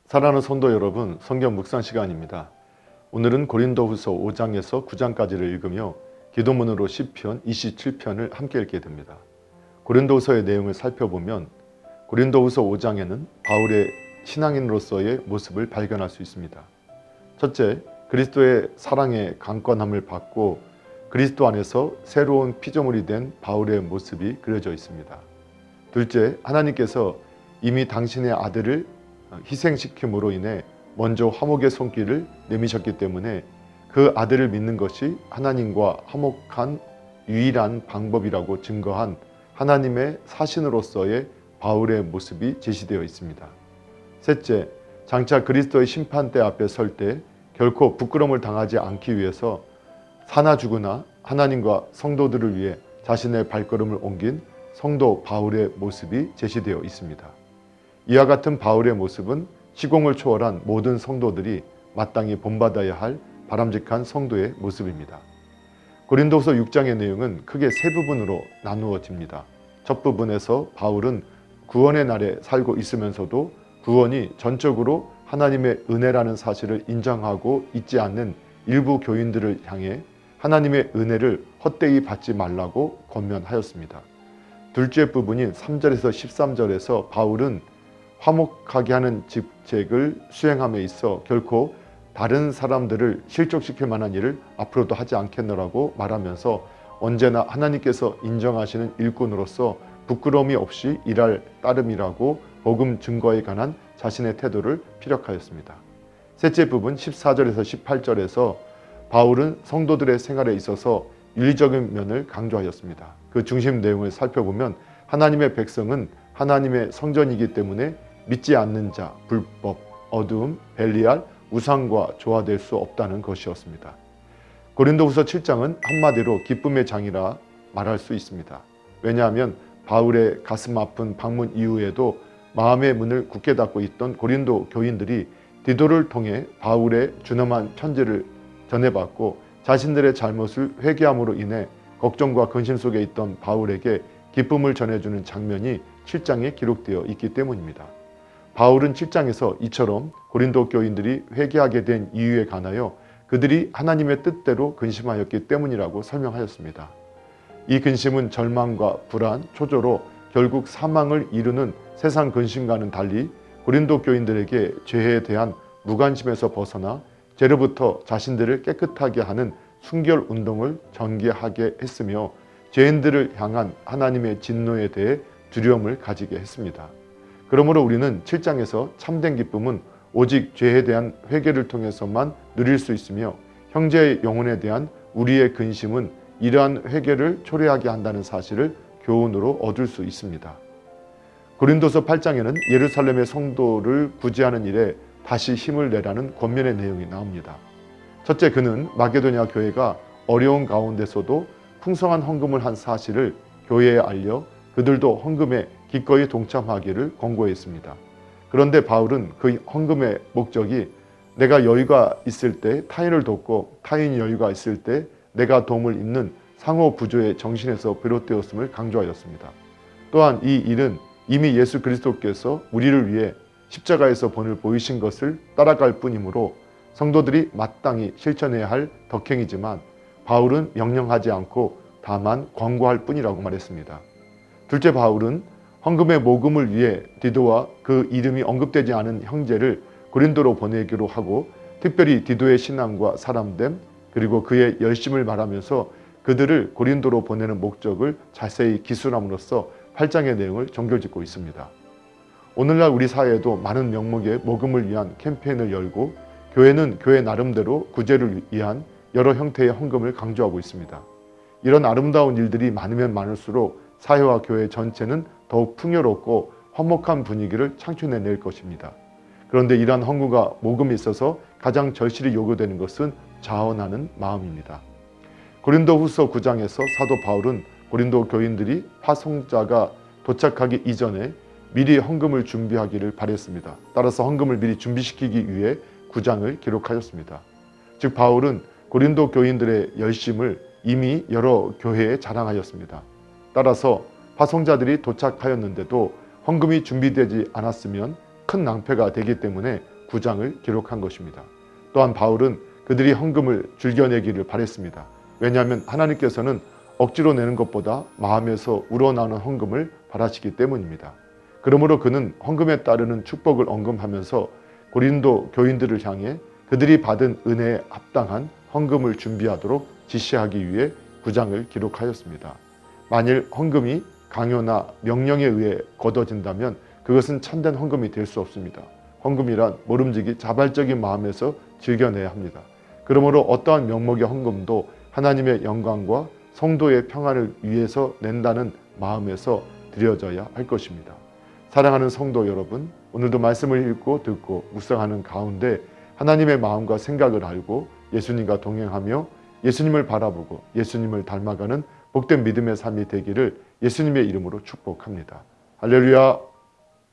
사랑하는 성도 여러분, 성경 묵상 시간입니다. 오늘은 고린도후서 5장에서 9장까지를 읽으며 기도문으로 시편 27편을 함께 읽게 됩니다. 고린도후서의 내용을 살펴보면 고린도후서 5장에는 바울의 신앙인으로서의 모습을 발견할 수 있습니다. 첫째, 그리스도의 사랑의 강권함을 받고 그리스도 안에서 새로운 피조물이 된 바울의 모습이 그려져 있습니다. 둘째, 하나님께서 이미 당신의 아들을 희생시킴으로 인해 먼저 화목의 손길을 내미셨기 때문에 그 아들을 믿는 것이 하나님과 화목한 유일한 방법이라고 증거한 하나님의 사신으로서의 바울의 모습이 제시되어 있습니다. 셋째, 장차 그리스도의 심판대 앞에 설 때 결코 부끄러움을 당하지 않기 위해서 사나 죽으나 하나님과 성도들을 위해 자신의 발걸음을 옮긴 성도 바울의 모습이 제시되어 있습니다. 이와 같은 바울의 모습은 시공을 초월한 모든 성도들이 마땅히 본받아야 할 바람직한 성도의 모습입니다. 고린도후서 6장의 내용은 크게 세 부분으로 나누어집니다. 첫 부분에서 바울은 구원의 날에 살고 있으면서도 구원이 전적으로 하나님의 은혜라는 사실을 인정하고 있지 않는 일부 교인들을 향해 하나님의 은혜를 헛되이 받지 말라고 권면하였습니다. 둘째 부분인 3절에서 13절에서 바울은 화목하게 하는 직책을 수행함에 있어 결코 다른 사람들을 실족시킬 만한 일을 앞으로도 하지 않겠노라고 말하면서 언제나 하나님께서 인정하시는 일꾼으로서 부끄러움이 없이 일할 따름이라고 복음 증거에 관한 자신의 태도를 피력하였습니다. 셋째 부분 14절에서 18절에서 바울은 성도들의 생활에 있어서 윤리적인 면을 강조하였습니다. 그 중심 내용을 살펴보면 하나님의 백성은 하나님의 성전이기 때문에 믿지 않는 자, 불법, 어두움, 벨리알, 우상과 조화될 수 없다는 것이었습니다. 고린도후서 7장은 한마디로 기쁨의 장이라 말할 수 있습니다. 왜냐하면 바울의 가슴 아픈 방문 이후에도 마음의 문을 굳게 닫고 있던 고린도 교인들이 디도를 통해 바울의 준엄한 편지를 전해받고 자신들의 잘못을 회개함으로 인해 걱정과 근심 속에 있던 바울에게 기쁨을 전해주는 장면이 7장에 기록되어 있기 때문입니다. 바울은 7장에서 이처럼 고린도 교인들이 회개하게 된 이유에 관하여 그들이 하나님의 뜻대로 근심하였기 때문이라고 설명하였습니다. 이 근심은 절망과 불안, 초조로 결국 사망을 이루는 세상 근심과는 달리 고린도 교인들에게 죄에 대한 무관심에서 벗어나 죄로부터 자신들을 깨끗하게 하는 순결 운동을 전개하게 했으며 죄인들을 향한 하나님의 진노에 대해 두려움을 가지게 했습니다. 그러므로 우리는 7장에서 참된 기쁨은 오직 죄에 대한 회개를 통해서만 누릴 수 있으며 형제의 영혼에 대한 우리의 근심은 이러한 회개를 초래하게 한다는 사실을 교훈으로 얻을 수 있습니다. 고린도서 8장에는 예루살렘의 성도를 구제하는 일에 다시 힘을 내라는 권면의 내용이 나옵니다. 첫째, 그는 마게도냐 교회가 어려운 가운데서도 풍성한 헌금을 한 사실을 교회에 알려 그들도 헌금에 기꺼이 동참하기를 권고했습니다. 그런데 바울은 그 헌금의 목적이 내가 여유가 있을 때 타인을 돕고 타인이 여유가 있을 때 내가 도움을 잇는 상호 부조의 정신에서 비롯되었음을 강조하였습니다. 또한 이 일은 이미 예수 그리스도께서 우리를 위해 십자가에서 본을 보이신 것을 따라갈 뿐이므로 성도들이 마땅히 실천해야 할 덕행이지만 바울은 명령하지 않고 다만 권고할 뿐이라고 말했습니다. 둘째, 바울은 헌금의 모금을 위해 디도와 그 이름이 언급되지 않은 형제를 고린도로 보내기로 하고 특별히 디도의 신앙과 사람됨 그리고 그의 열심을 말하면서 그들을 고린도로 보내는 목적을 자세히 기술함으로써 8장의 내용을 정결짓고 있습니다. 오늘날 우리 사회에도 많은 명목의 모금을 위한 캠페인을 열고 교회는 교회 나름대로 구제를 위한 여러 형태의 헌금을 강조하고 있습니다. 이런 아름다운 일들이 많으면 많을수록 사회와 교회 전체는 더욱 풍요롭고 화목한 분위기를 창출해낼 것입니다. 그런데 이러한 헌금과 모금에 있어서 가장 절실히 요구되는 것은 자원하는 마음입니다. 고린도후서 9장에서 사도 바울은 고린도 교인들이 파송자가 도착하기 이전에 미리 헌금을 준비하기를 바랬습니다. 따라서 헌금을 미리 준비시키기 위해 9장을 기록하였습니다. 즉 바울은 고린도 교인들의 열심을 이미 여러 교회에 자랑하였습니다. 따라서 파송자들이 도착하였는데도 헌금이 준비되지 않았으면 큰 낭패가 되기 때문에 9장을 기록한 것입니다. 또한 바울은 그들이 헌금을 즐겨내기를 바랬습니다. 왜냐하면 하나님께서는 억지로 내는 것보다 마음에서 우러나오는 헌금을 바라시기 때문입니다. 그러므로 그는 헌금에 따르는 축복을 언급하면서 고린도 교인들을 향해 그들이 받은 은혜에 합당한 헌금을 준비하도록 지시하기 위해 9장을 기록하였습니다. 만일 헌금이 강요나 명령에 의해 거둬진다면 그것은 참된 헌금이 될 수 없습니다. 헌금이란 모름지기 자발적인 마음에서 즐겨내야 합니다. 그러므로 어떠한 명목의 헌금도 하나님의 영광과 성도의 평안을 위해서 낸다는 마음에서 드려져야 할 것입니다. 사랑하는 성도 여러분, 오늘도 말씀을 읽고 듣고 묵상하는 가운데 하나님의 마음과 생각을 알고 예수님과 동행하며 예수님을 바라보고 예수님을 닮아가는 복된 믿음의 삶이 되기를 예수님의 이름으로 축복합니다. 할렐루야.